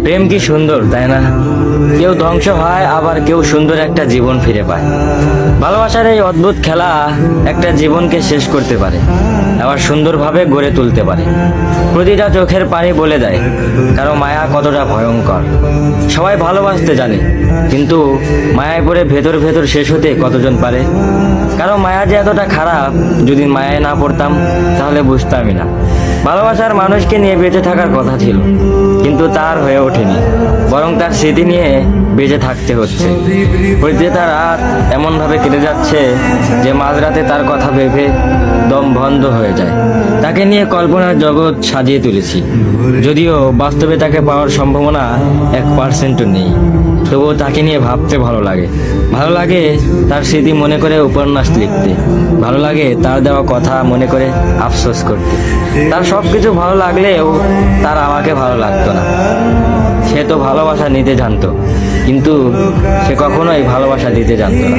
প্রেম কি সুন্দর, তাই না? কেউ ধ্বংস হয়, আবার কেউ সুন্দর একটা জীবন ফিরে পায়। ভালোবাসার এই অদ্ভুত খেলা একটা জীবনকে শেষ করতে পারে, আবার সুন্দরভাবে গড়ে তুলতে পারে। প্রতিটা চোখের পানি বলে দেয় কারো মায়া কতটা ভয়ঙ্কর। সবাই ভালোবাসতে জানে, কিন্তু মায়ায় পড়ে ভেতর ভেতর শেষ হতে কতজন পারে? কারো মায়া যে এতটা খারাপ, যদি মায়ায় না পড়তাম তাহলে বুঝতামই না। ভালোবাসার মানুষকে নিয়ে বেঁচে থাকার কথা ছিল, কিন্তু তার হয়ে ওঠেনি, বরং তার স্মৃতি নিয়ে বেঁচে থাকতে হচ্ছে। প্রতিটা রাত এমনভাবে কেটে যাচ্ছে যে মাঝরাতে তার কথা ভেবে দম বন্ধ হয়ে যায়। তাকে নিয়ে কল্পনার জগৎ সাজিয়ে তুলেছি, যদিও বাস্তবে তাকে পাওয়ার সম্ভাবনা 1% নেই। তবুও তাকে নিয়ে ভাবতে ভালো লাগে। ভালো লাগে তার স্মৃতি মনে করে উপন্যাস লিখতে, ভালো লাগে তার দেওয়া কথা মনে করে আফসোস করতে। তার সবকিছু ভালো লাগলেও তার আমাকে ভালো লাগতো না। সে তো ভালোবাসা নিতে জানতো, কিন্তু সে কখনোই ভালোবাসা দিতে জানতো না।